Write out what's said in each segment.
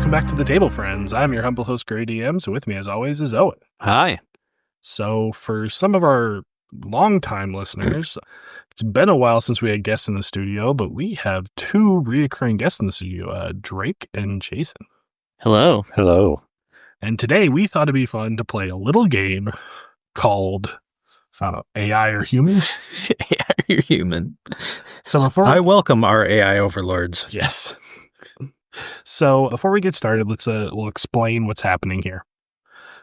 welcome back to the table, friends. I'm your humble host, Gray DM, so with me, as always, is Owen. Hi. So for some of our longtime listeners, it's been a while since we had guests in the studio, but we have two reoccurring guests in the studio, Drake and Jason. Hello. Hello. And today we thought it'd be fun to play a little game called AI or Human. AI or Human. So before I welcome our AI overlords. Yes. So before we get started, we'll explain what's happening here.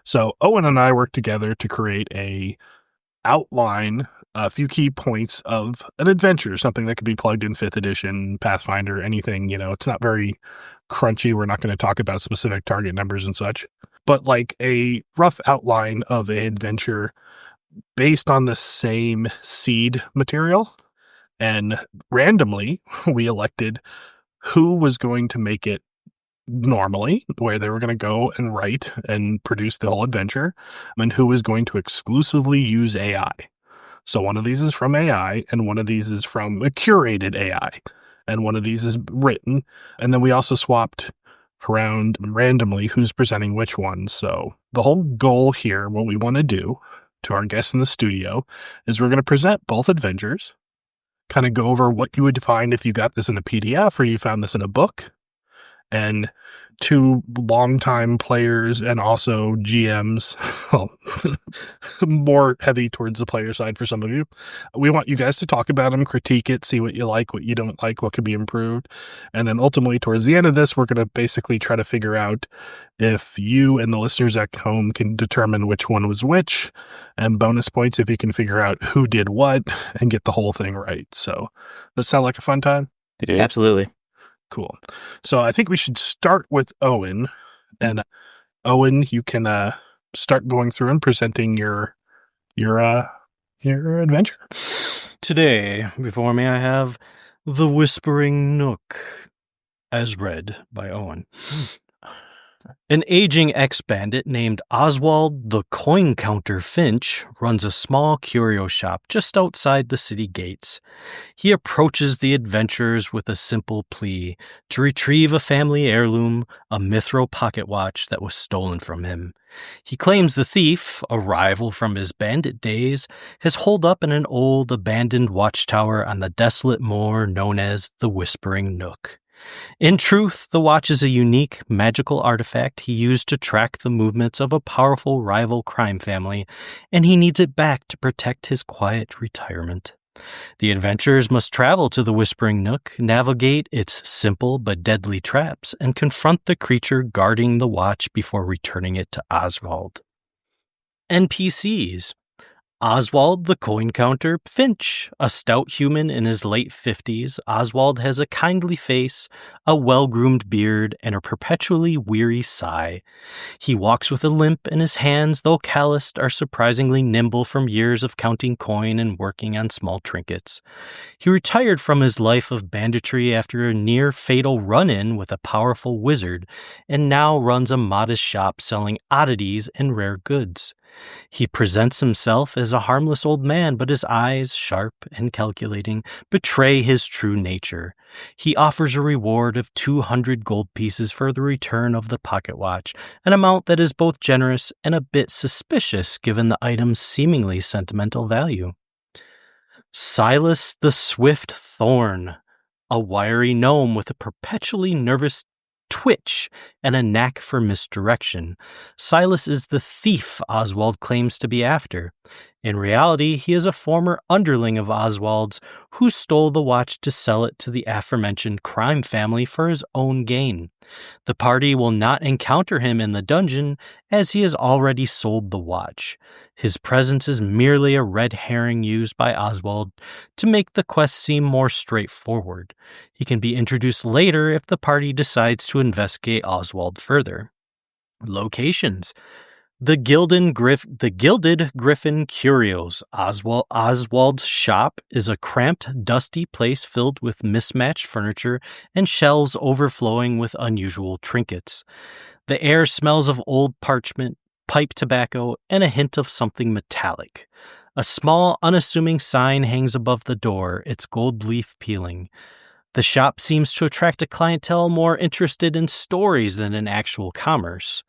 So Owen and I worked together to create a few key points of an adventure, something that could be plugged in 5th edition, Pathfinder, anything. It's not very crunchy. We're not going to talk about specific target numbers and such, but like a rough outline of an adventure based on the same seed material. And randomly, we elected who was going to make it normally, where they were going to go and write and produce the whole adventure, and who was going to exclusively use AI. So one of these is from AI, and one of these is from a curated AI, and one of these is written. And then we also swapped around randomly who's presenting which one. So the whole goal here, what we want to do to our guests in the studio, is we're going to present both adventures, kind of go over what you would find if you got this in a PDF or you found this in a book. And two longtime players and also GMs, well, more heavy towards the player side for some of you. We want you guys to talk about them, critique it, see what you like, what you don't like, what could be improved. And then ultimately towards the end of this, we're going to basically try to figure out if you and the listeners at home can determine which one was which, and bonus points if you can figure out who did what and get the whole thing right. So does that sound like a fun time? Yeah. Absolutely. Cool. So I think we should start with Owen. And Owen, you can start going through and presenting your adventure. Today, before me, I have The Whispering Nook, as read by Owen. An aging ex-bandit named Oswald the Coin Counter Finch runs a small curio shop just outside the city gates. He approaches the adventurers with a simple plea to retrieve a family heirloom, a Mithro pocket watch that was stolen from him. He claims the thief, a rival from his bandit days, has holed up in an old abandoned watchtower on the desolate moor known as the Whispering Nook. In truth, the watch is a unique, magical artifact he used to track the movements of a powerful rival crime family, and he needs it back to protect his quiet retirement. The adventurers must travel to the Whispering Nook, navigate its simple but deadly traps, and confront the creature guarding the watch before returning it to Oswald. NPCs. Oswald the Coin Counter Finch, a stout human in his late 50s. Oswald has a kindly face, a well-groomed beard, and a perpetually weary sigh. He walks with a limp, and his hands, though calloused, are surprisingly nimble from years of counting coin and working on small trinkets. He retired from his life of banditry after a near-fatal run-in with a powerful wizard, and now runs a modest shop selling oddities and rare goods. He presents himself as a harmless old man, but his eyes, sharp and calculating, betray his true nature. He offers a reward of 200 gold pieces for the return of the pocket watch, an amount that is both generous and a bit suspicious given the item's seemingly sentimental value. Silas the Swift Thorn, a wiry gnome with a perpetually nervous twitch and a knack for misdirection. Silas is the thief Oswald claims to be after. In reality, he is a former underling of Oswald's who stole the watch to sell it to the aforementioned crime family for his own gain. The party will not encounter him in the dungeon as he has already sold the watch. His presence is merely a red herring used by Oswald to make the quest seem more straightforward. He can be introduced later if the party decides to investigate Oswald further. Locations. The Gilded Griffin Curios. Oswald's shop is a cramped, dusty place filled with mismatched furniture and shelves overflowing with unusual trinkets. The air smells of old parchment, pipe tobacco, and a hint of something metallic. A small, unassuming sign hangs above the door, its gold leaf peeling. The shop seems to attract a clientele more interested in stories than in actual commerce.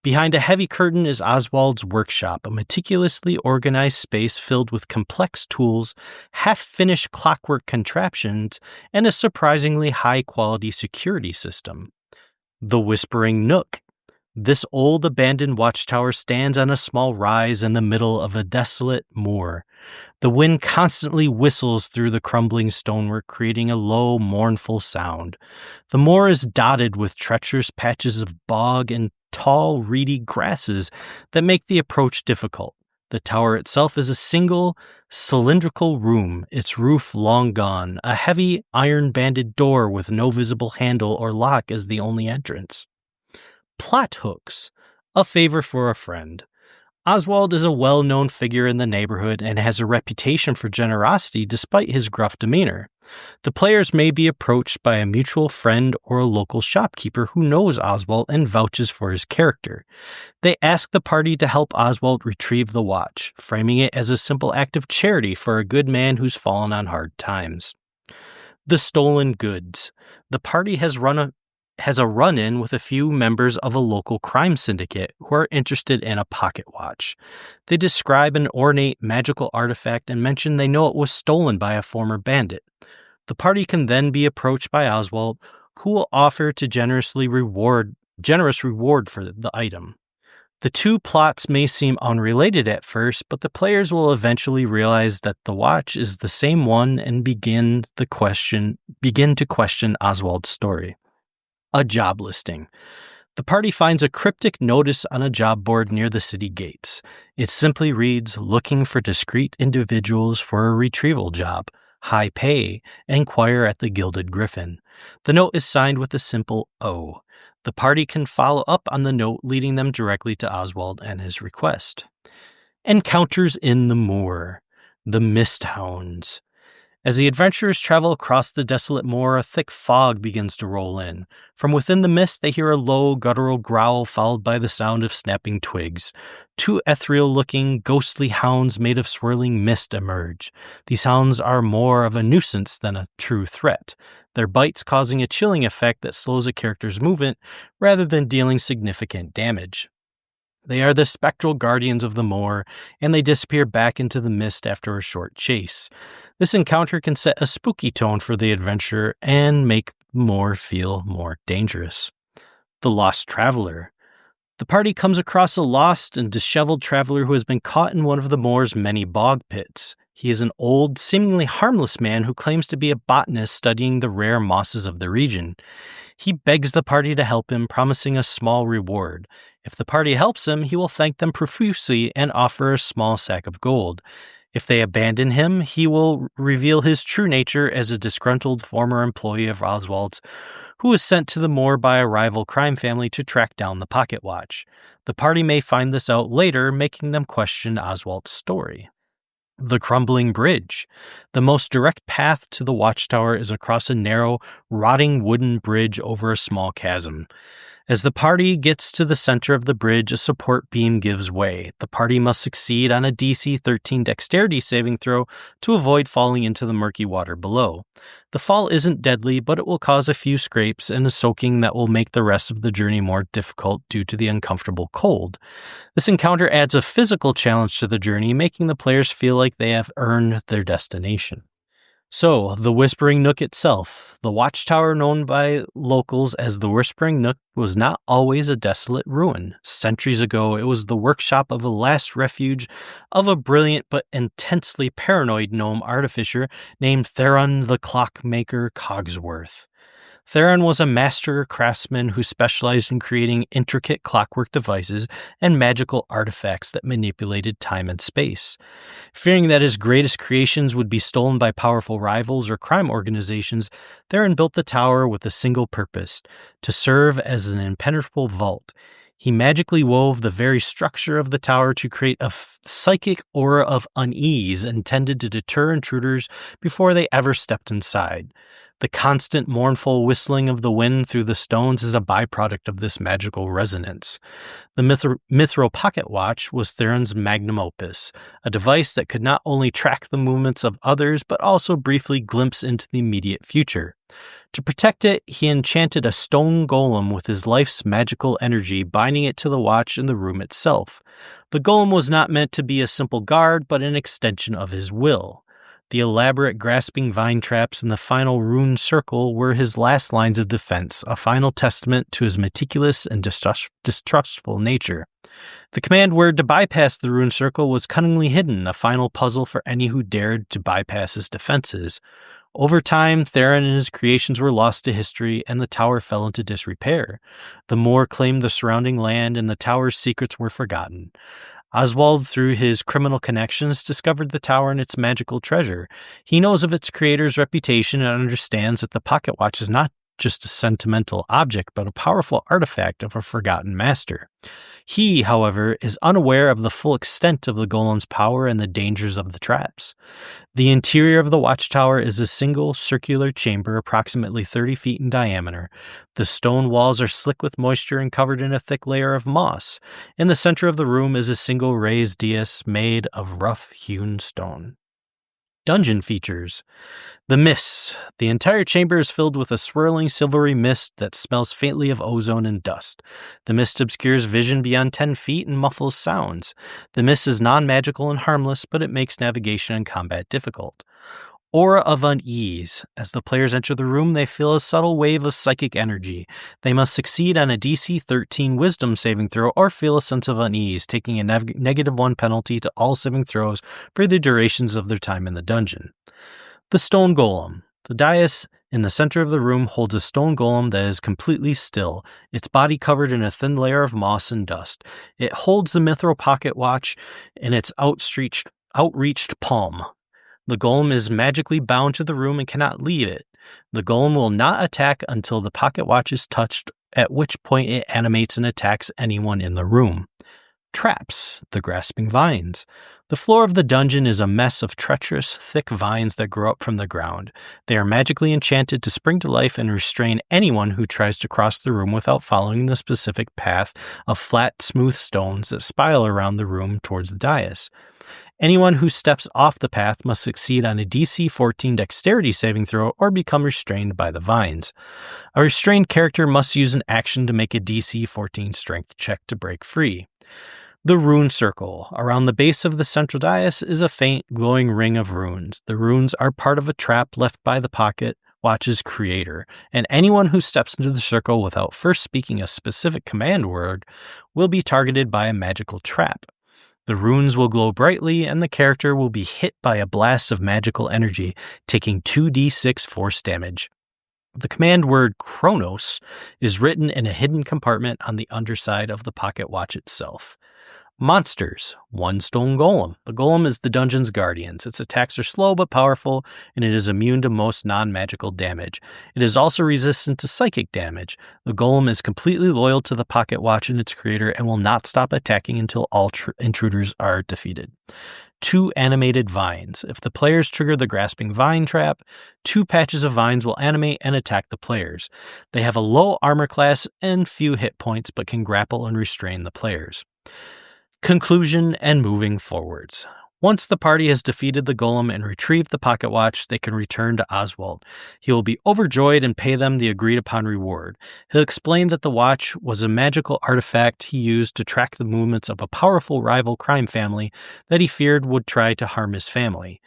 Behind a heavy curtain is Oswald's workshop, a meticulously organized space filled with complex tools, half-finished clockwork contraptions, and a surprisingly high-quality security system. The Whispering Nook. This old abandoned watchtower stands on a small rise in the middle of a desolate moor. The wind constantly whistles through the crumbling stonework, creating a low, mournful sound. The moor is dotted with treacherous patches of bog and tall, reedy grasses that make the approach difficult. The tower itself is a single, cylindrical room, its roof long gone, a heavy, iron-banded door with no visible handle or lock as the only entrance. Plot hooks. A favor for a friend. Oswald is a well-known figure in the neighborhood and has a reputation for generosity despite his gruff demeanor. The players may be approached by a mutual friend or a local shopkeeper who knows Oswald and vouches for his character. They ask the party to help Oswald retrieve the watch, framing it as a simple act of charity for a good man who's fallen on hard times. The stolen goods. The party has a run-in with a few members of a local crime syndicate who are interested in a pocket watch. They describe an ornate magical artifact and mention they know it was stolen by a former bandit. The party can then be approached by Oswald, who will offer to generous reward for the item. The two plots may seem unrelated at first, but the players will eventually realize that the watch is the same one and begin to question Oswald's story. A job listing. The party finds a cryptic notice on a job board near the city gates. It simply reads, "Looking for discreet individuals for a retrieval job. High pay. Inquire at the Gilded Griffin." The note is signed with a simple O. The party can follow up on the note, leading them directly to Oswald and his request. Encounters in the Moor. The Mist Hounds. As the adventurers travel across the desolate moor, a thick fog begins to roll in. From within the mist, they hear a low, guttural growl followed by the sound of snapping twigs. Two ethereal-looking, ghostly hounds made of swirling mist emerge. These hounds are more of a nuisance than a true threat, their bites causing a chilling effect that slows a character's movement rather than dealing significant damage. They are the spectral guardians of the moor, and they disappear back into the mist after a short chase. This encounter can set a spooky tone for the adventure and make the moor feel more dangerous. The Lost Traveler. The party comes across a lost and disheveled traveler who has been caught in one of the moor's many bog pits. He is an old, seemingly harmless man who claims to be a botanist studying the rare mosses of the region. He begs the party to help him, promising a small reward. If the party helps him, he will thank them profusely and offer a small sack of gold. If they abandon him, he will reveal his true nature as a disgruntled former employee of Oswald's, who was sent to the moor by a rival crime family to track down the pocket watch. The party may find this out later, making them question Oswald's story. The Crumbling Bridge. The most direct path to the watchtower is across a narrow, rotting wooden bridge over a small chasm. As the party gets to the center of the bridge, a support beam gives way. The party must succeed on a DC 13 dexterity saving throw to avoid falling into the murky water below. The fall isn't deadly, but it will cause a few scrapes and a soaking that will make the rest of the journey more difficult due to the uncomfortable cold. This encounter adds a physical challenge to the journey, making the players feel like they have earned their destination. So, the Whispering Nook itself. The watchtower known by locals as the Whispering Nook was not always a desolate ruin. Centuries ago, it was the workshop of a last refuge of a brilliant but intensely paranoid gnome artificer named Theron the Clockmaker Cogsworth. Theron was a master craftsman who specialized in creating intricate clockwork devices and magical artifacts that manipulated time and space. Fearing that his greatest creations would be stolen by powerful rivals or crime organizations, Theron built the tower with a single purpose: to serve as an impenetrable vault. He magically wove the very structure of the tower to create a psychic aura of unease intended to deter intruders before they ever stepped inside. The constant mournful whistling of the wind through the stones is a byproduct of this magical resonance. The mithril pocket watch was Theron's magnum opus, a device that could not only track the movements of others but also briefly glimpse into the immediate future. To protect it, he enchanted a stone golem with his life's magical energy, binding it to the watch in the room itself. The golem was not meant to be a simple guard, but an extension of his will. The elaborate grasping vine traps in the final rune circle were his last lines of defense, a final testament to his meticulous and distrustful nature. The command word to bypass the rune circle was cunningly hidden, a final puzzle for any who dared to bypass his defenses. Over time, Theron and his creations were lost to history, and the tower fell into disrepair. The Moor claimed the surrounding land, and the tower's secrets were forgotten. Oswald, through his criminal connections, discovered the tower and its magical treasure. He knows of its creator's reputation and understands that the pocket watch is not just a sentimental object, but a powerful artifact of a forgotten master. He, however, is unaware of the full extent of the golem's power and the dangers of the traps. The interior of the watchtower is a single circular chamber approximately 30 feet in diameter. The stone walls are slick with moisture and covered in a thick layer of moss. In the center of the room is a single raised dais made of rough-hewn stone. Dungeon features. The mists. The entire chamber is filled with a swirling silvery mist that smells faintly of ozone and dust. The mist obscures vision beyond 10 feet and muffles sounds. The mist is non-magical and harmless, but it makes navigation and combat difficult. Aura of unease. As the players enter the room, they feel a subtle wave of psychic energy. They must succeed on a DC 13 wisdom saving throw or feel a sense of unease, taking a -1 penalty to all saving throws for the durations of their time in the dungeon. The stone golem. The dais in the center of the room holds a stone golem that is completely still, its body covered in a thin layer of moss and dust. It holds the mithril pocket watch in its outreached palm. The golem is magically bound to the room and cannot leave it. The golem will not attack until the pocket watch is touched, at which point it animates and attacks anyone in the room. Traps, the grasping vines. The floor of the dungeon is a mess of treacherous, thick vines that grow up from the ground. They are magically enchanted to spring to life and restrain anyone who tries to cross the room without following the specific path of flat, smooth stones that spiral around the room towards the dais. Anyone who steps off the path must succeed on a DC 14 dexterity saving throw or become restrained by the vines. A restrained character must use an action to make a DC 14 strength check to break free. The rune circle. Around the base of the central dais is a faint, glowing ring of runes. The runes are part of a trap left by the pocket watch's creator, and anyone who steps into the circle without first speaking a specific command word will be targeted by a magical trap. The runes will glow brightly, and the character will be hit by a blast of magical energy, taking 2d6 force damage. The command word Chronos is written in a hidden compartment on the underside of the pocket watch itself. Monsters. One stone golem. The golem is the dungeon's guardians. Its attacks are slow but powerful, and it is immune to most non-magical damage. It is also resistant to psychic damage. The golem is completely loyal to the pocket watch and its creator and will not stop attacking until all intruders are defeated. 2 animated vines. If the players trigger the grasping vine trap, 2 patches of vines will animate and attack the players. They have a low armor class and few hit points, but can grapple and restrain the players. Conclusion and moving forwards. Once the party has defeated the golem and retrieved the pocket watch, they can return to Oswald. He will be overjoyed and pay them the agreed upon reward. He'll explain that the watch was a magical artifact he used to track the movements of a powerful rival crime family that he feared would try to harm his family.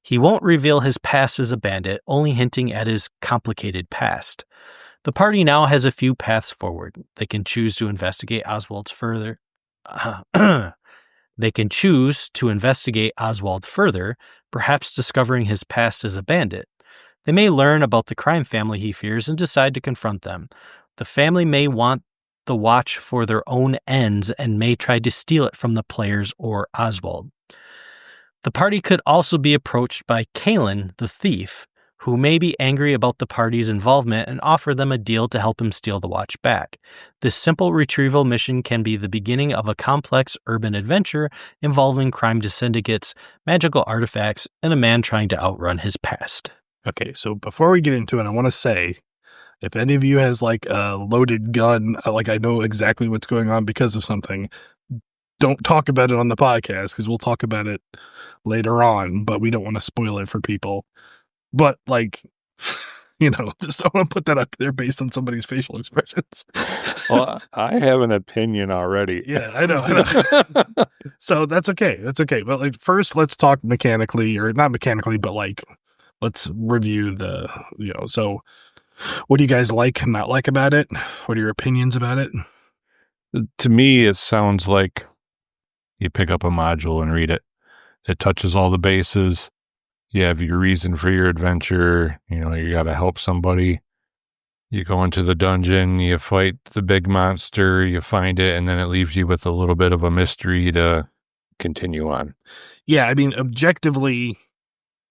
He won't reveal his past as a bandit, only hinting at his complicated past. The party now has a few paths forward. They can choose to investigate Oswald further, perhaps discovering his past as a bandit. They may learn about the crime family he fears and decide to confront them. The family may want the watch for their own ends and may try to steal it from the players or Oswald. The party could also be approached by Kalen, the thief, who may be angry about the party's involvement and offer them a deal to help him steal the watch back. This simple retrieval mission can be the beginning of a complex urban adventure involving crime syndicates, magical artifacts, and a man trying to outrun his past. Okay, so before we get into it, I want to say, if any of you has like a loaded gun, like I know exactly what's going on because of something, don't talk about it on the podcast because we'll talk about it later on, but we don't want to spoil it for people. But like, just don't want to put that up there based on somebody's facial expressions. Well, I have an opinion already. Yeah, I know. So that's okay. That's okay. But like, first, let's talk mechanically, or not mechanically, but like, let's review so what do you guys like and not like about it? What are your opinions about it? To me, it sounds like you pick up a module and read it. It touches all the bases. You have your reason for your adventure. You got to help somebody. You go into the dungeon, you fight the big monster, you find it, and then it leaves you with a little bit of a mystery to continue on. Yeah, I mean, objectively,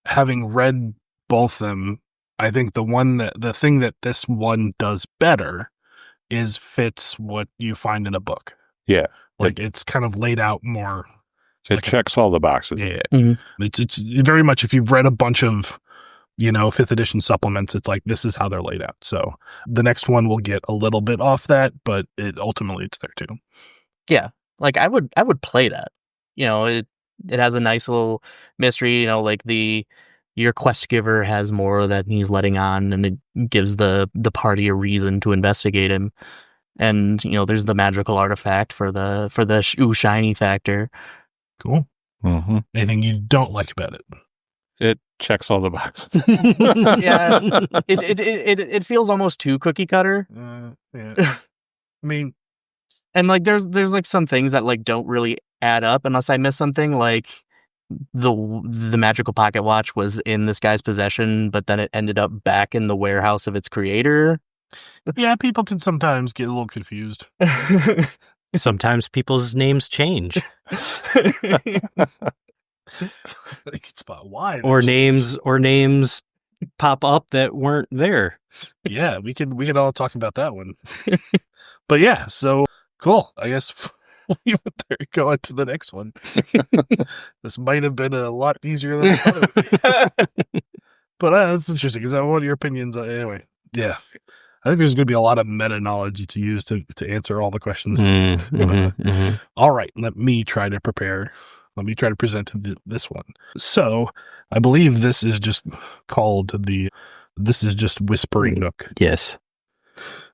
having read both of them, I think the thing that this one does better is fits what you find in a book. Yeah. Like it's kind of laid out more. It checks all the boxes. Yeah. Mm-hmm. It's very much, if you've read a bunch of, 5th edition supplements, it's like, this is how they're laid out. So the next one will get a little bit off that, but ultimately it's there too. Yeah. Like I would play that. It has a nice little mystery, like your quest giver has more that he's letting on, and it gives the party a reason to investigate him. And, there's the magical artifact for the ooh shiny factor. Cool. Mm-hmm. Anything you don't like about it? It checks all the boxes. Yeah. It feels almost too cookie cutter. Yeah. I mean, and like there's like some things that like don't really add up unless I miss something, like the magical pocket watch was in this guy's possession, but then it ended up back in the warehouse of its creator. Yeah, people can sometimes get a little confused. Sometimes people's names change. They can spot why. Or names pop up that weren't there. Yeah, we could all talk about that one. But yeah, so cool. I guess we'll leave it there and go on to the next one. This might have been a lot easier than I thought it would be. But that's interesting, because I want your opinions. Anyway, yeah. I think there's going to be a lot of meta knowledge to use to answer all the questions. All right, let me try to prepare. Let me try to present this one. So, I believe this is just Whispering Nook. Yes.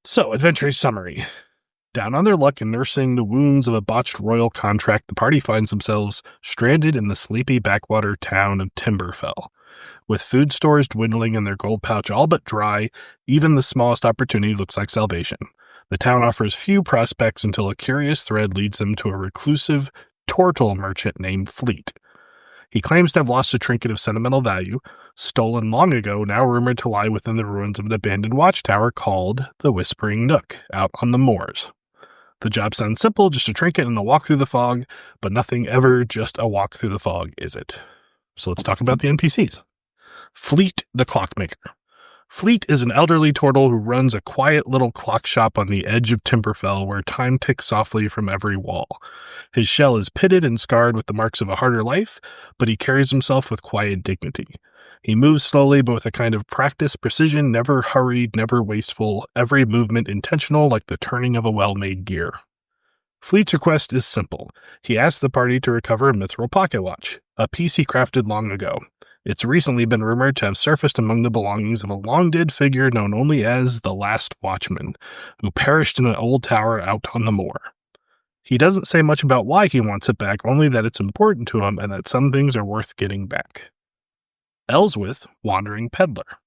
So, adventure summary. Down on their luck and nursing the wounds of a botched royal contract, the party finds themselves stranded in the sleepy backwater town of Timberfell. With food stores dwindling and their gold pouch all but dry, even the smallest opportunity looks like salvation. The town offers few prospects until a curious thread leads them to a reclusive turtle merchant named Fleet. He claims to have lost a trinket of sentimental value, stolen long ago, now rumored to lie within the ruins of an abandoned watchtower called the Whispering Nook, out on the moors. The job sounds simple, just a trinket and a walk through the fog, but nothing ever just a walk through the fog, is it? So let's talk about the NPCs. Fleet the Clockmaker. Fleet is an elderly turtle who runs a quiet little clock shop on the edge of Timberfell where time ticks softly from every wall. His shell is pitted and scarred with the marks of a harder life, but he carries himself with quiet dignity. He moves slowly but with a kind of practiced precision, never hurried, never wasteful, every movement intentional like the turning of a well-made gear. Fleet's request is simple. He asks the party to recover a mithril pocket watch, a piece he crafted long ago. It's recently been rumored to have surfaced among the belongings of a long-dead figure known only as the Last Watchman, who perished in an old tower out on the moor. He doesn't say much about why he wants it back, only that it's important to him and that some things are worth getting back. Elswith, Wandering Peddler.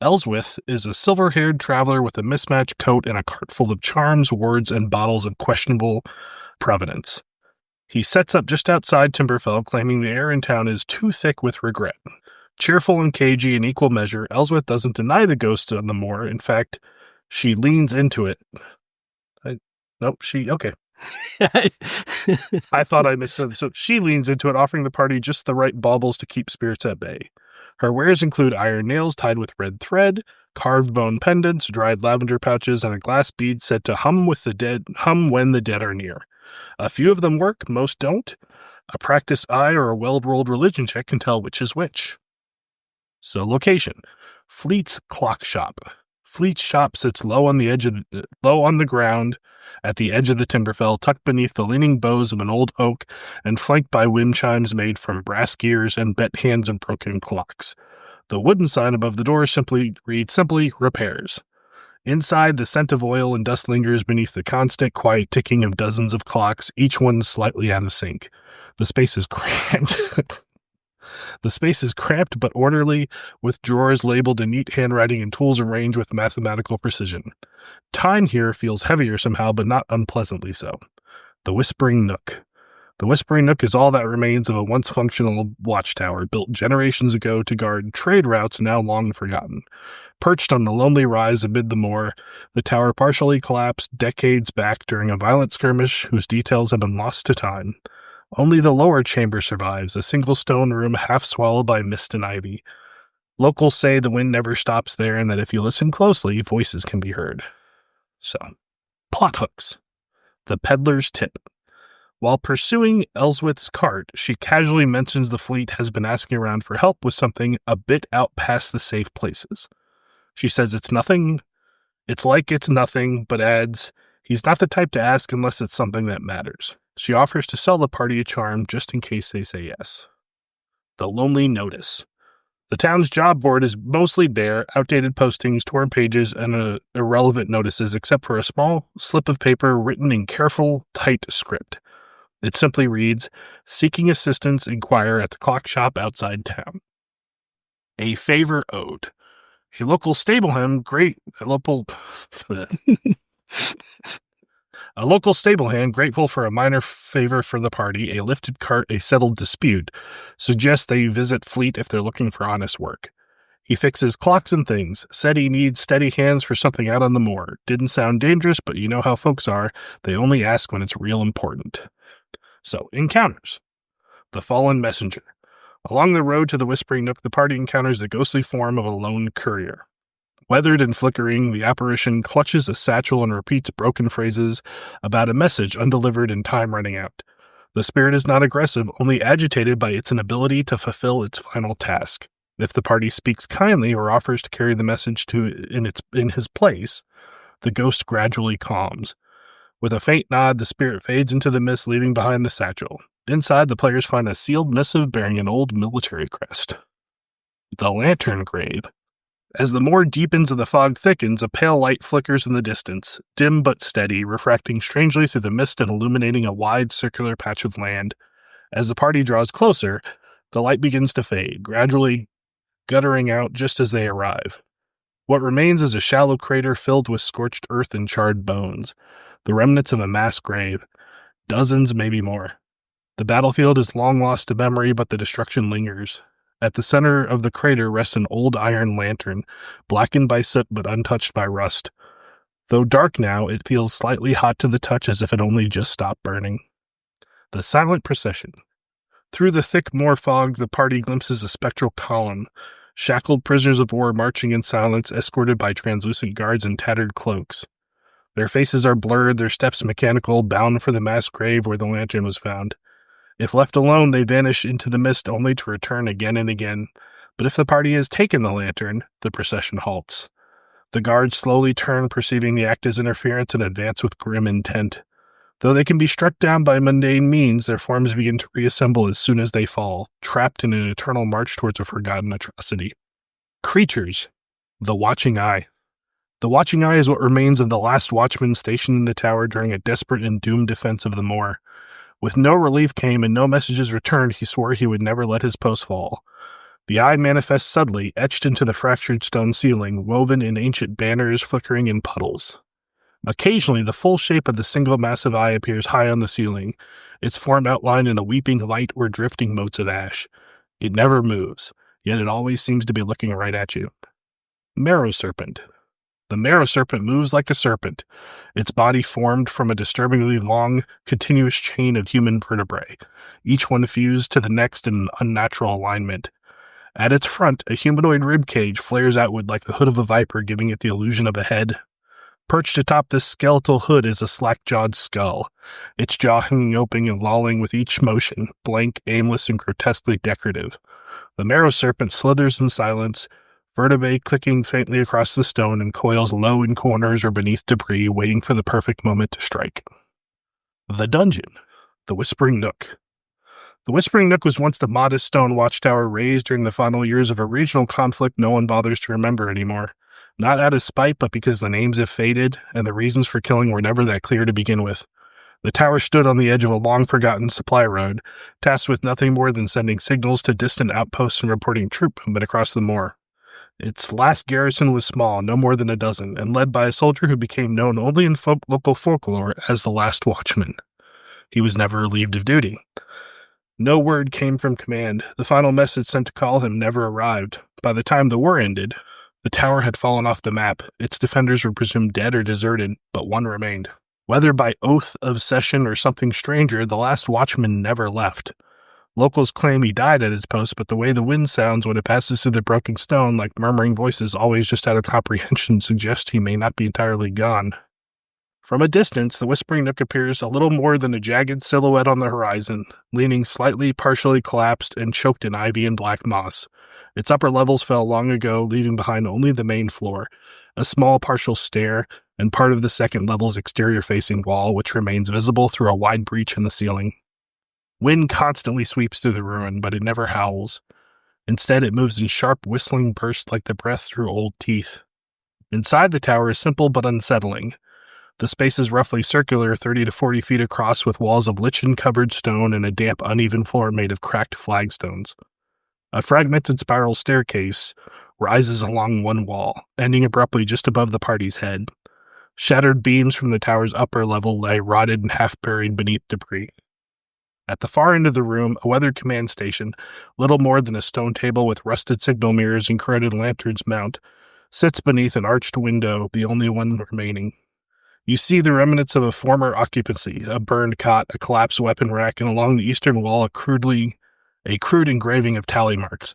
Elswith is a silver-haired traveler with a mismatched coat and a cart full of charms, words, and bottles of questionable provenance. He sets up just outside Timberfell, claiming the air in town is too thick with regret. Cheerful and cagey in equal measure, Elswith doesn't deny the ghost on the moor. In fact, she leans into it. Okay. I thought I missed something. So she leans into it, offering the party just the right baubles to keep spirits at bay. Her wares include iron nails tied with red thread, carved bone pendants, dried lavender pouches, and a glass bead said to hum when the dead are near. A few of them work, most don't. A practiced eye or a well-rolled religion check can tell which is which. So location, Fleet's Clock Shop. Fleet's shop sits low on the ground at the edge of the Timberfell, tucked beneath the leaning boughs of an old oak and flanked by wind chimes made from brass gears and bent hands and broken clocks. The wooden sign above the door reads repairs. Inside, the scent of oil and dust lingers beneath the constant, quiet ticking of dozens of clocks, each one slightly out of sync. The space is cramped. The space is cramped but orderly, with drawers labeled in neat handwriting and tools arranged with mathematical precision. Time here feels heavier somehow, but not unpleasantly so. The Whispering Nook. The Whispering Nook is all that remains of a once functional watchtower built generations ago to guard trade routes now long forgotten. Perched on the lonely rise amid the moor, the tower partially collapsed decades back during a violent skirmish whose details have been lost to time. Only the lower chamber survives, a single stone room half swallowed by mist and ivy. Locals say the wind never stops there and that if you listen closely, voices can be heard. So, plot hooks. The peddler's tip. While pursuing Elswith's cart, she casually mentions the fleet has been asking around for help with something a bit out past the safe places. She says it's nothing, but adds, he's not the type to ask unless it's something that matters. She offers to sell the party a charm just in case they say yes. The Lonely Notice. The town's job board is mostly bare, outdated postings, torn pages, and irrelevant notices except for a small slip of paper written in careful, tight script. It simply reads, "Seeking assistance, inquire at the clock shop outside town." A favor owed. A local stablehand, grateful for a minor favor for the party, a lifted cart, a settled dispute, suggests they visit Fleet if they're looking for honest work. He fixes clocks and things, said he needs steady hands for something out on the moor. Didn't sound dangerous, but you know how folks are. They only ask when it's real important. So, encounters. The Fallen Messenger. Along the road to the Whispering Nook, the party encounters the ghostly form of a lone courier. Weathered and flickering, the apparition clutches a satchel and repeats broken phrases about a message undelivered and time running out. The spirit is not aggressive, only agitated by its inability to fulfill its final task. If the party speaks kindly or offers to carry the message in his place, the ghost gradually calms. With a faint nod, the spirit fades into the mist, leaving behind the satchel. Inside, the players find a sealed missive bearing an old military crest. The Lantern Grave. As the moor deepens and the fog thickens, a pale light flickers in the distance, dim but steady, refracting strangely through the mist and illuminating a wide circular patch of land. As the party draws closer, the light begins to fade, gradually guttering out just as they arrive. What remains is a shallow crater filled with scorched earth and charred bones, the remnants of a mass grave, dozens, maybe more. The battlefield is long lost to memory, but the destruction lingers. At the center of the crater rests an old iron lantern, blackened by soot but untouched by rust. Though dark now, it feels slightly hot to the touch as if it only just stopped burning. The Silent Procession. Through the thick moor fog, the party glimpses a spectral column, shackled prisoners of war marching in silence, escorted by translucent guards in tattered cloaks. Their faces are blurred, their steps mechanical, bound for the mass grave where the lantern was found. If left alone, they vanish into the mist only to return again and again. But if the party has taken the lantern, the procession halts. The guards slowly turn, perceiving the act as interference, and advance with grim intent. Though they can be struck down by mundane means, their forms begin to reassemble as soon as they fall, trapped in an eternal march towards a forgotten atrocity. Creatures. The Watching Eye. The Watching Eye is what remains of the last watchman stationed in the tower during a desperate and doomed defense of the moor. With no relief came and no messages returned, he swore he would never let his post fall. The eye manifests subtly, etched into the fractured stone ceiling, woven in ancient banners flickering in puddles. Occasionally, the full shape of the single massive eye appears high on the ceiling, its form outlined in a weeping light or drifting motes of ash. It never moves, yet it always seems to be looking right at you. Marrow Serpent. The marrow serpent moves like a serpent, its body formed from a disturbingly long, continuous chain of human vertebrae, each one fused to the next in an unnatural alignment. At its front, a humanoid rib cage flares outward like the hood of a viper, giving it the illusion of a head. Perched atop this skeletal hood is a slack-jawed skull, its jaw hanging open and lolling with each motion, blank, aimless, and grotesquely decorative. The marrow serpent slithers in silence, vertebrae clicking faintly across the stone and coils low in corners or beneath debris, waiting for the perfect moment to strike. The dungeon. The Whispering Nook. The Whispering Nook was once the modest stone watchtower raised during the final years of a regional conflict no one bothers to remember anymore. Not out of spite, but because the names have faded, and the reasons for killing were never that clear to begin with. The tower stood on the edge of a long-forgotten supply road, tasked with nothing more than sending signals to distant outposts and reporting troop movement across the moor. Its last garrison was small, no more than a dozen, and led by a soldier who became known only in local folklore as the Last Watchman. He was never relieved of duty. No word came from command. The final message sent to call him never arrived. By the time the war ended, the tower had fallen off the map. Its defenders were presumed dead or deserted, but one remained. Whether by oath of session or something stranger, the Last Watchman never left. Locals claim he died at his post, but the way the wind sounds when it passes through the broken stone, like murmuring voices always just out of comprehension, suggests he may not be entirely gone. From a distance, the Whispering Nook appears a little more than a jagged silhouette on the horizon, leaning slightly, partially collapsed, and choked in ivy and black moss. Its upper levels fell long ago, leaving behind only the main floor, a small partial stair, and part of the second level's exterior-facing wall, which remains visible through a wide breach in the ceiling. Wind constantly sweeps through the ruin, but it never howls. Instead, it moves in sharp, whistling bursts like the breath through old teeth. Inside the tower is simple but unsettling. The space is roughly circular, 30 to 40 feet across, with walls of lichen-covered stone and a damp, uneven floor made of cracked flagstones. A fragmented spiral staircase rises along one wall, ending abruptly just above the party's head. Shattered beams from the tower's upper level lay rotted and half-buried beneath debris. At the far end of the room, a weathered command station, little more than a stone table with rusted signal mirrors and corroded lanterns mount, sits beneath an arched window, the only one remaining. You see the remnants of a former occupancy, a burned cot, a collapsed weapon rack, and along the eastern wall a crude engraving of tally marks,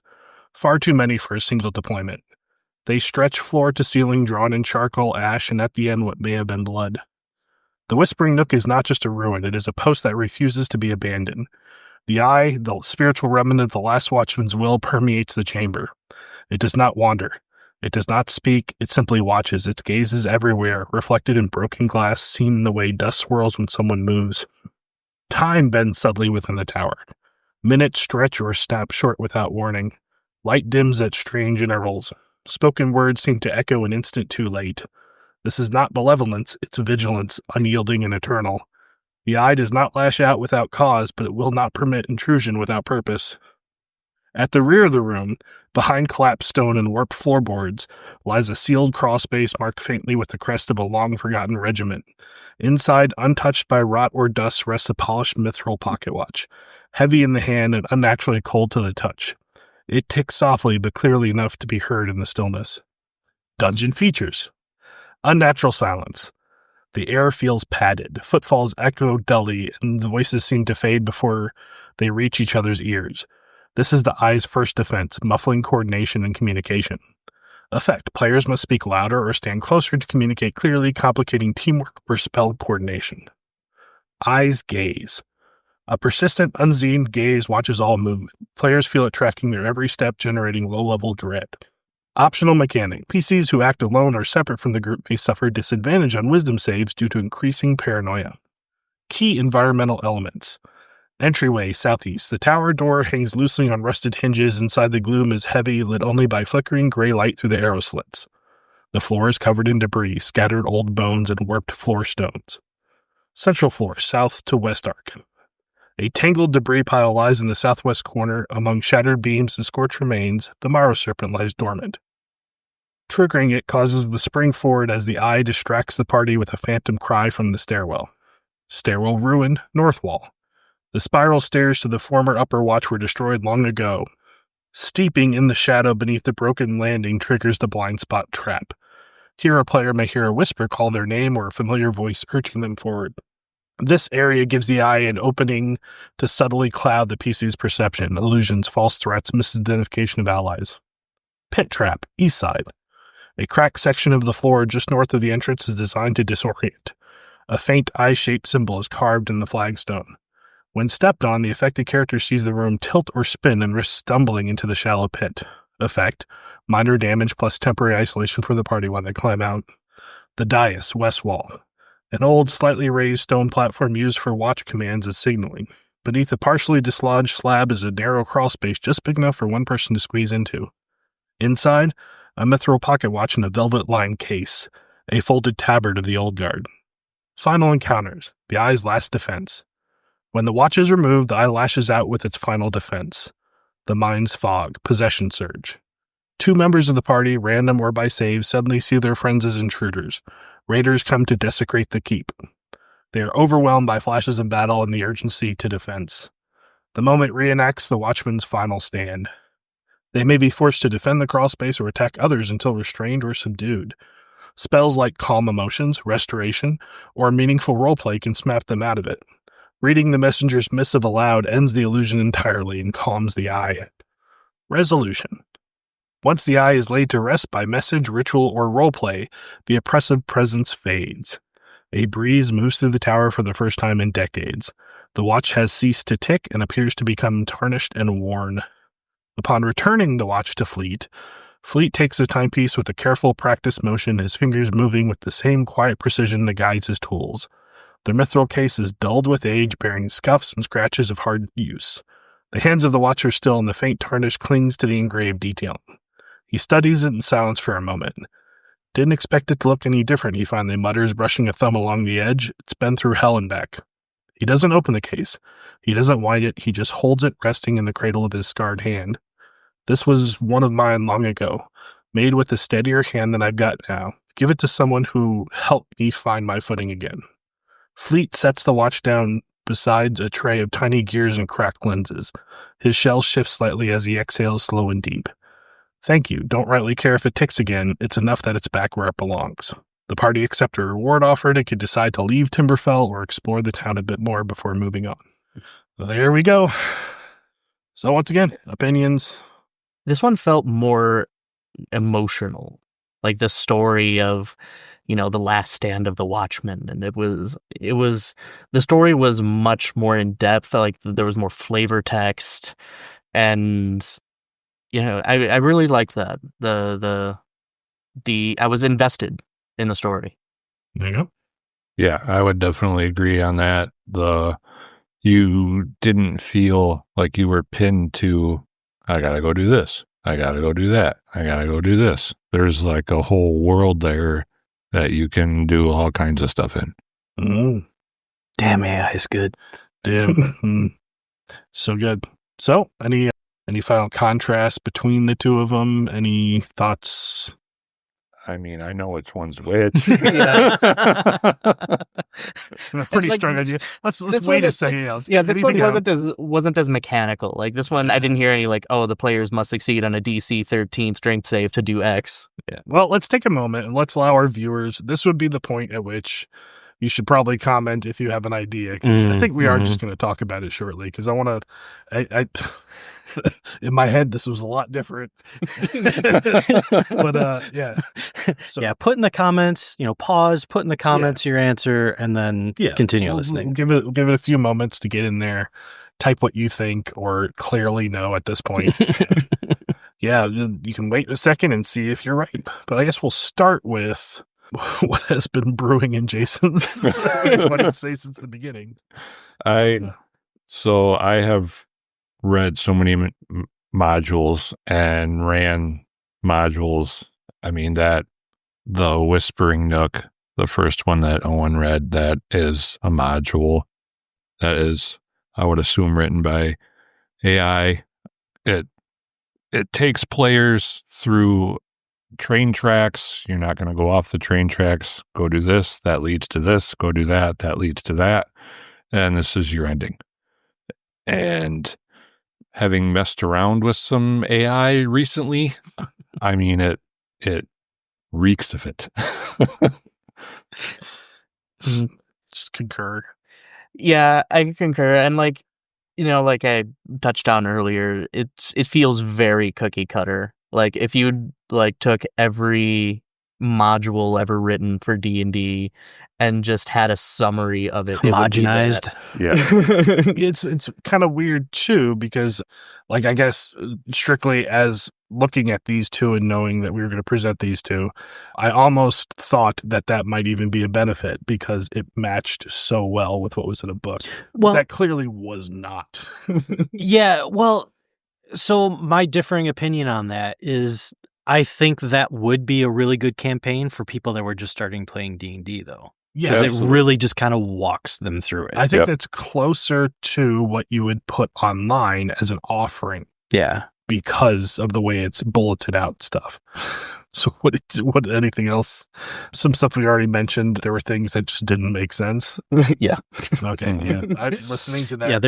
far too many for a single deployment. They stretch floor to ceiling, drawn in charcoal, ash, and at the end what may have been blood. The Whispering Nook is not just a ruin, it is a post that refuses to be abandoned. The eye, the spiritual remnant of the Last Watchman's will, permeates the chamber. It does not wander. It does not speak, it simply watches. Its gaze is everywhere, reflected in broken glass, seen in the way dust swirls when someone moves. Time bends suddenly within the tower. Minutes stretch or snap short without warning. Light dims at strange intervals. Spoken words seem to echo an instant too late. This is not malevolence, it's vigilance, unyielding and eternal. The eye does not lash out without cause, but it will not permit intrusion without purpose. At the rear of the room, behind collapsed stone and warped floorboards, lies a sealed crawl space marked faintly with the crest of a long-forgotten regiment. Inside, untouched by rot or dust, rests a polished mithril pocket watch, heavy in the hand and unnaturally cold to the touch. It ticks softly but clearly enough to be heard in the stillness. Dungeon features. Unnatural silence. The air feels padded, footfalls echo dully, and the voices seem to fade before they reach each other's ears. This is the eye's first defense, muffling coordination and communication. Effect: players must speak louder or stand closer to communicate clearly, complicating teamwork or spell coordination. Eye's gaze. A persistent, unseen gaze watches all movement. Players feel it tracking their every step, generating low-level dread. Optional mechanic. PCs who act alone or separate from the group may suffer disadvantage on wisdom saves due to increasing paranoia. Key environmental elements. Entryway, southeast. The tower door hangs loosely on rusted hinges. Inside, the gloom is heavy, lit only by flickering gray light through the arrow slits. The floor is covered in debris, scattered old bones, and warped floor stones. Central floor, south to west arc. A tangled debris pile lies in the southwest corner. Among shattered beams and scorched remains, the marrow serpent lies dormant. Triggering it causes the spring forward as the eye distracts the party with a phantom cry from the stairwell. Stairwell ruined, north wall. The spiral stairs to the former upper watch were destroyed long ago. Steeping in the shadow beneath the broken landing triggers the blind spot trap. Here a player may hear a whisper call their name or a familiar voice urging them forward. This area gives the eye an opening to subtly cloud the PC's perception, illusions, false threats, misidentification of allies. Pit trap, east side. A cracked section of the floor just north of the entrance is designed to disorient. A faint eye-shaped symbol is carved in the flagstone. When stepped on, the affected character sees the room tilt or spin and risks stumbling into the shallow pit. Effect: minor damage plus temporary isolation for the party while they climb out. The dais, west wall. An old, slightly raised stone platform used for watch commands and signaling. Beneath a partially dislodged slab is a narrow crawl space just big enough for one person to squeeze into. Inside, a mithril pocket watch in a velvet-lined case, a folded tabard of the old guard. Final encounters, the eye's last defense. When the watch is removed, the eye lashes out with its final defense. The mind's fog, possession surge. 2 members of the party, random or by save, suddenly see their friends as intruders. Raiders come to desecrate the keep. They are overwhelmed by flashes of battle and the urgency to defense. The moment reenacts the watchman's final stand. They may be forced to defend the crawl space or attack others until restrained or subdued. Spells like Calm Emotions, Restoration, or meaningful roleplay can snap them out of it. Reading the messenger's missive aloud ends the illusion entirely and calms the eye. Resolution. Once the eye is laid to rest by message, ritual, or roleplay, the oppressive presence fades. A breeze moves through the tower for the first time in decades. The watch has ceased to tick and appears to become tarnished and worn. Upon returning the watch to Fleet, Fleet takes the timepiece with a careful practiced motion, his fingers moving with the same quiet precision that guides his tools. The mithril case is dulled with age, bearing scuffs and scratches of hard use. The hands of the watch are still, and the faint tarnish clings to the engraved detailing. He studies it in silence for a moment. Didn't expect it to look any different, he finally mutters, brushing a thumb along the edge. It's been through hell and back. He doesn't open the case. He doesn't wind it. He just holds it, resting in the cradle of his scarred hand. This was one of mine long ago, made with a steadier hand than I've got now. Give it to someone who helped me find my footing again. Fleet sets the watch down beside a tray of tiny gears and cracked lenses. His shell shifts slightly as he exhales slow and deep. Thank you. Don't rightly care if it ticks again. It's enough that it's back where it belongs. The party accept a reward offered and could decide to leave Timberfell or explore the town a bit more before moving on. There we go. So once again, opinions. This one felt more emotional, like the story of, the last stand of the Watchmen, and the story was much more in depth. Like there was more flavor text, and I really liked that. I was invested in the story. There you go. Yeah, I would definitely agree on that. You didn't feel like you were pinned to, I gotta go do this. I gotta go do that. I gotta go do this. There's like a whole world there that you can do all kinds of stuff in. Mm. Damn, AI is good. Damn. So good. So, any final contrast between the two of them? Any thoughts? I mean, I know which one's which. Pretty Like, strong idea. Let's this wait one- a second. Yeah, This one wasn't as mechanical. Like this one, I didn't hear any the players must succeed on a DC 13 strength save to do X. Yeah. Well, let's take a moment and let's allow our viewers. This would be the point at which you should probably comment if you have an idea, because I think we are just going to talk about it shortly. Because I want to. In my head, this was a lot different. But yeah. So, yeah, put in the comments, pause, put in the comments your answer, and then continue listening. We'll give it a few moments to get in there, type what you think or clearly know at this point. Yeah, you can wait a second and see if you're right. But I guess we'll start with what has been brewing in Jason's what he'd say since the beginning. So I have read so many modules and ran modules. I mean, that the Whispering Nook, the first one that Owen read, that is a module that is, I would assume, written by AI. It takes players through train tracks. You're not going to go off the train tracks. Go do this. That leads to this. Go do that. That leads to that. And this is your ending. And having messed around with some AI recently, I mean, it reeks of it. Just concur. Yeah, I concur. And like I touched on earlier, it feels very cookie cutter. Like if you took every module ever written for D&D and just had a summary of it, Homogenized. Yeah. It's kind of weird too, because like, I guess strictly as looking at these two and knowing that we were going to present these two, I almost thought that might even be a benefit because it matched so well with what was in a book. Well, That clearly was not. yeah, well, so my differing opinion on that is I think that would be a really good campaign for people that were just starting playing D&D, though. Yeah, Because it absolutely. really just kind of walks them through it. I think Yep. that's closer to what you would put online as an offering Yeah. because of the way it's bulleted out stuff. So what anything else? Some stuff we already mentioned. There were things that just didn't make sense. Yeah. Okay, yeah. I'm listening to that. Yeah,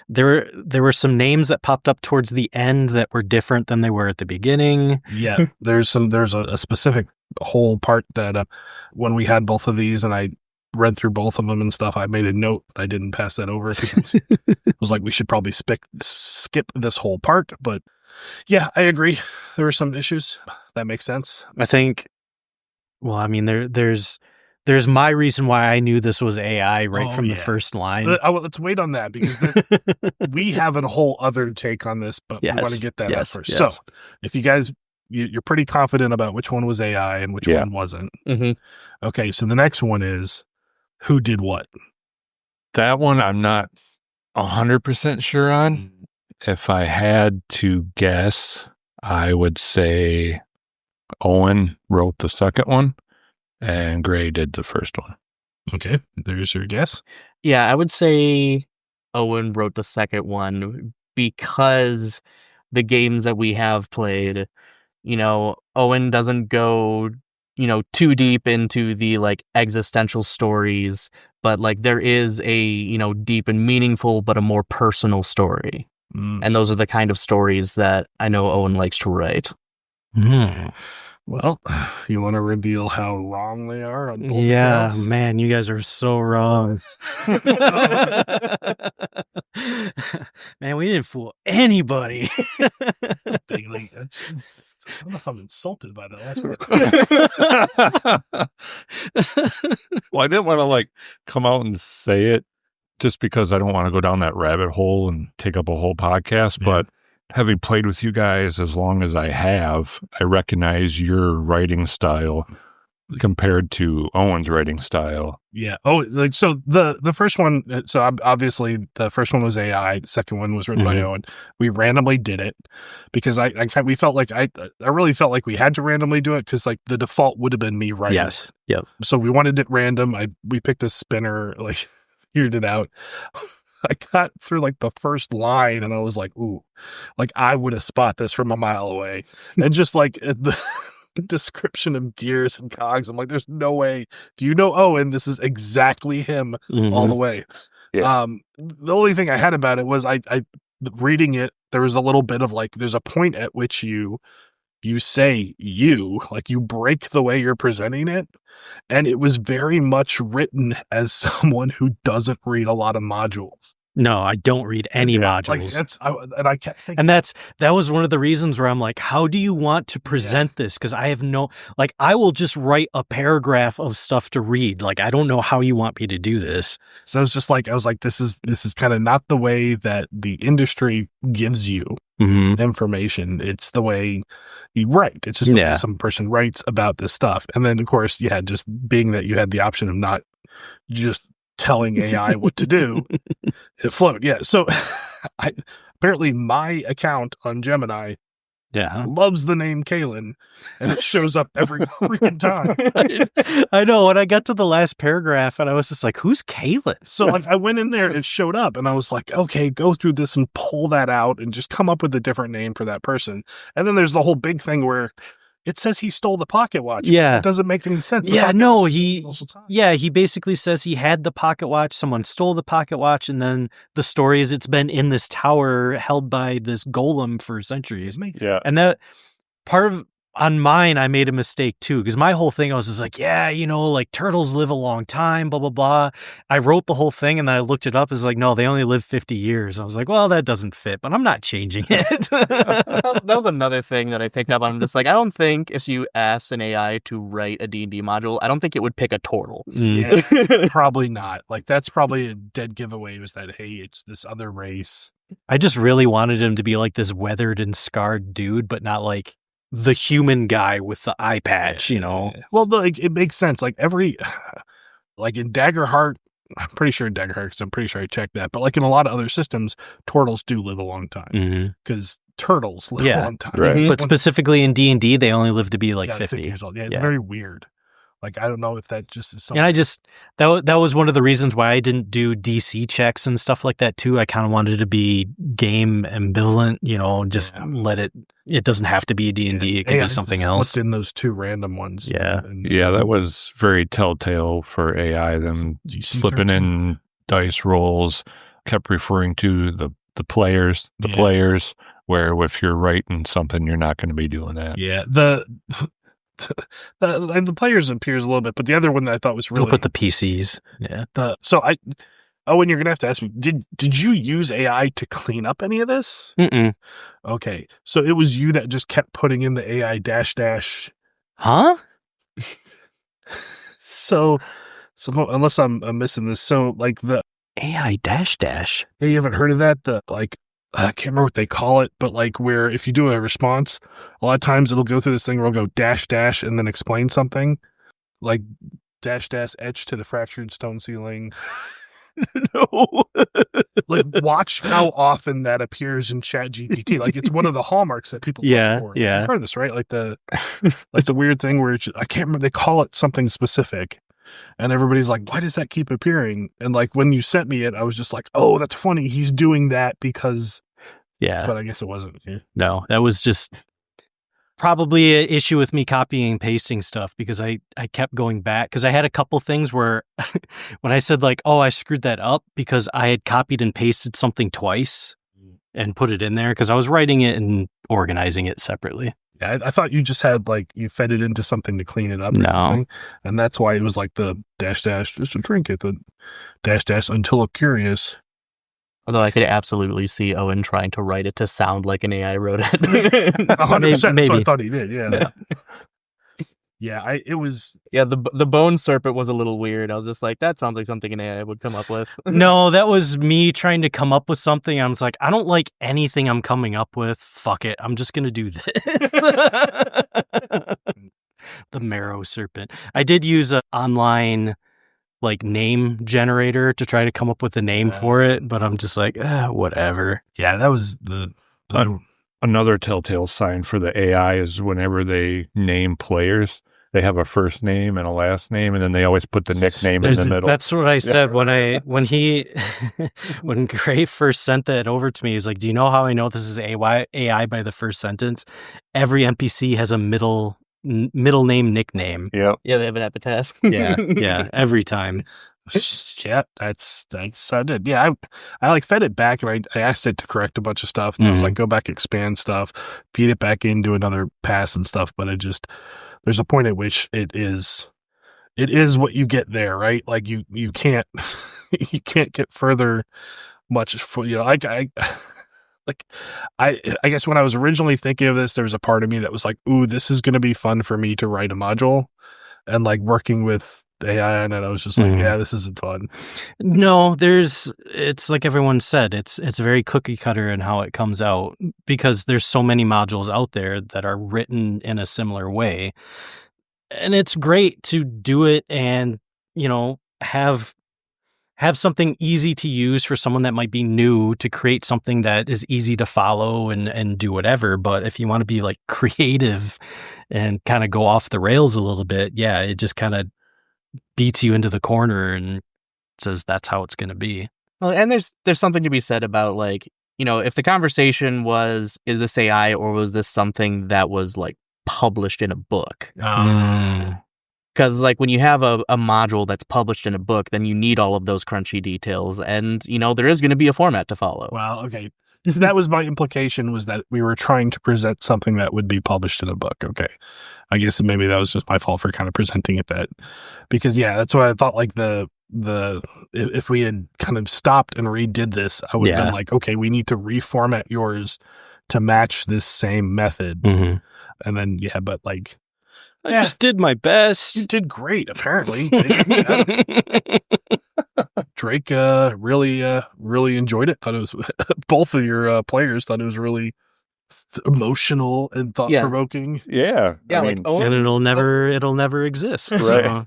there were some names that popped up towards the end that were different than they were at the beginning. Yeah, there's a specific whole part that when we had both of these and I read through both of them and stuff, I made a note. I didn't pass that over because I was like, we should probably skip this whole part. But yeah, I agree. There were some issues. That makes sense. I think, well, I mean, there's my reason why I knew this was AI right from the first line. Let's wait on that because we have a whole other take on this, but we want to get that out first. Yes. So if you guys, you're pretty confident about which one was AI and which one wasn't. Mm-hmm. Okay, so the next one is who did what? That one I'm not 100% sure on. If I had to guess, I would say Owen wrote the second one and Gray did the first one. Okay, there's your guess. Yeah, I would say Owen wrote the second one because the games that we have played, Owen doesn't go, too deep into the like existential stories, but like there is a, deep and meaningful, but a more personal story. And those are the kind of stories that I know Owen likes to write. Well, you want to reveal how wrong they are on both Yeah, accounts? man, you guys are so wrong. Man, we didn't fool anybody. I don't know if I'm insulted by the last one. Well, I didn't want to come out and say it just because I don't want to go down that rabbit hole and take up a whole podcast. Yeah. But having played with you guys as long as I have, I recognize your writing style compared to Owen's writing style. Yeah. Oh, so the first one. So obviously the first one was AI. The second one was written by Owen. We randomly did it because we felt like I really felt like we had to randomly do it because like the default would have been me writing. Yes. Yep. So we wanted it random. We picked a spinner, figured it out. I got through like the first line and I was like, ooh, like I would have spot this from a mile away. And just like the description of gears and cogs, I'm like, there's no way. Do you know Owen? This is exactly him all the way. Yeah. The only thing I had about it was I reading it, there was a little bit of like, there's a point at which you say you break the way you're presenting it. And it was very much written as someone who doesn't read a lot of modules. No, I don't read any modules. I kept thinking, and that was one of the reasons where I'm like, how do you want to present this? Because I have I will just write a paragraph of stuff to read. Like, I don't know how you want me to do this. So I was like, this is kind of not the way that the industry gives you information. It's the way you write. It's just the way some person writes about this stuff. And then of course, just being that you had the option of not just telling AI what to do, it flowed. Yeah. So apparently my account on Gemini loves the name Kalen, and it shows up every freaking time. I know. When I got to the last paragraph, and I was just like, "Who's Kalen?" So I went in there, it showed up, and I was like, "Okay, go through this and pull that out, and just come up with a different name for that person." And then there's the whole big thing where it says he stole the pocket watch. Yeah, it doesn't make any sense. He basically says he had the pocket watch. Someone stole the pocket watch, and then the story is it's been in this tower held by this golem for centuries. Yeah, and that part of on mine, I made a mistake too, because my whole thing, I was just like, yeah, like turtles live a long time, blah, blah, blah. I wrote the whole thing and then I looked it up. It's like, no, they only live 50 years. I was like, well, that doesn't fit, but I'm not changing it. That was another thing that I picked up on. I'm just like, I don't think if you asked an AI to write a D&D module, I don't think it would pick a turtle. Yeah, probably not. Like, that's probably a dead giveaway, was that, hey, it's this other race. I just really wanted him to be like this weathered and scarred dude, but not like the human guy with the eye patch, Well, like, it makes sense. Like, like in Daggerheart, I'm pretty sure in Daggerheart, because I'm pretty sure I checked that, but like in a lot of other systems, turtles do live a long time. Because turtles live a long time. Right. But specifically in D&D, they only live to be like 50 years old. Yeah, it's very weird. Like, I don't know if that just is something. And I just, that was one of the reasons why I didn't do DC checks and stuff like that too. I kind of wanted to be game ambivalent, just let it doesn't have to be a D&D. It can be something else. In those two random ones. Yeah. Yeah, that was very telltale for AI. Them slipping in dice rolls, kept referring to the players, where if you're writing something, you're not going to be doing that. Yeah. The players appears a little bit, but the other one that I thought was really... We'll put the PCs. Yeah. And you're going to have to ask me, did you use AI to clean up any of this? Mm-mm. Okay. So it was you that just kept putting in the AI dash. Huh? So unless I'm missing this, so like the... AI dash. Yeah, you haven't heard of that? I can't remember what they call it, but like where if you do a response, a lot of times it'll go through this thing where it'll go dash and then explain something. Like dash etch to the fractured stone ceiling. No. Like, watch how often that appears in ChatGPT. Like, it's one of the hallmarks that people look for. Yeah. You've heard of this, right? Like the weird thing where I can't remember, they call it something specific. And everybody's like, why does that keep appearing? And like, when you sent me it, I was just like, oh, that's funny. He's doing that because... Yeah. But I guess it wasn't. Yeah. No, that was just probably an issue with me copying and pasting stuff, because I kept going back, because I had a couple things where when I said like, oh, I screwed that up because I had copied and pasted something twice and put it in there, because I was writing it and organizing it separately. Yeah, I thought you just had like, you fed it into something to clean it up or something. And that's why it was like the dash, just a trinket, the dash until curious. Although I could absolutely see Owen trying to write it to sound like an AI wrote it. 100%. Maybe. That's what I thought he did. Yeah. Yeah, it was... Yeah, the bone serpent was a little weird. I was just like, that sounds like something an AI would come up with. No, that was me trying to come up with something. I was like, I don't like anything I'm coming up with. Fuck it. I'm just going to do this. The marrow serpent. I did use an online like name generator to try to come up with a name for it, but I'm just like, whatever. Yeah, that was another telltale sign for the AI is whenever they name players, they have a first name and a last name, and then they always put the nickname in the middle. That's what I said when Gray first sent that over to me. He's like, do you know how I know this is AI by the first sentence? Every NPC has a middle name nickname. Yeah, they have an epitaph. yeah, every time. Yeah, that's I did. Yeah, I like fed it back, and I asked it to correct a bunch of stuff, and I was like, go back, expand stuff, feed it back into another pass and stuff. But there's a point at which it is what you get there, right? Like you can't you can't get further much for, I guess when I was originally thinking of this, there was a part of me that was like, ooh, this is going to be fun for me to write a module, and like working with AI on it, I was just like, yeah, this isn't fun. No, it's like everyone said, it's very cookie cutter in how it comes out, because there's so many modules out there that are written in a similar way. And it's great to do it and, have something easy to use for someone that might be new, to create something that is easy to follow and do whatever. But if you want to be like creative and kind of go off the rails a little bit, yeah, it just kind of beats you into the corner and says that's how it's going to be. Well, and there's something to be said about like, if the conversation was, is this AI or was this something that was like published in a book? Because like when you have a module that's published in a book, then you need all of those crunchy details, and there is going to be a format to follow. Well, okay. So that was my implication, was that we were trying to present something that would be published in a book. Okay. I guess maybe that was just my fault for kind of presenting it that. Because, yeah, that's why I thought like if we had kind of stopped and redid this, I would have been like, okay, we need to reformat yours to match this same method. Mm-hmm. And then, but like... I just did my best. You did great, apparently. Drake really enjoyed it. Thought it was both of your players thought it was really emotional and thought provoking. Yeah, I mean, and it'll never exist. Right. So.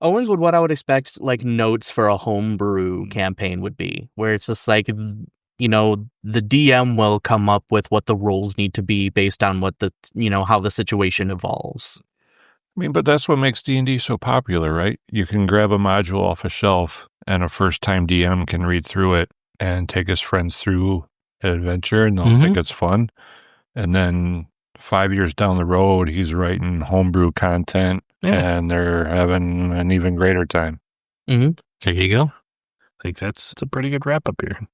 Owen's would what I would expect like notes for a homebrew campaign would be, where it's just like the DM will come up with what the roles need to be based on what how the situation evolves. I mean, but that's what makes D&D so popular, right? You can grab a module off a shelf and a first-time DM can read through it and take his friends through an adventure, and they'll think it's fun. And then 5 years down the road, he's writing homebrew content, and they're having an even greater time. Mm-hmm. There you go. I think that's a pretty good wrap-up here.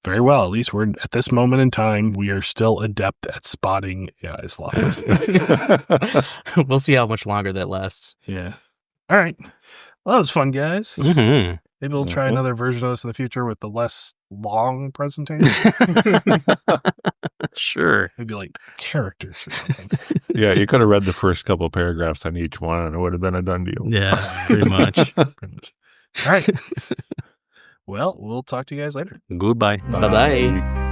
Very well. At least we're at this moment in time, we are still adept at spotting Islam. We'll see how much longer that lasts. Yeah. All right. Well, that was fun, guys. Mm-hmm. Maybe we'll try another version of this in the future with the less long presentation. Sure. Maybe like characters or something. Yeah, you could have read the first couple paragraphs on each one and it would have been a done deal. Yeah, pretty much. All right. Well, we'll talk to you guys later. Goodbye. Bye-bye.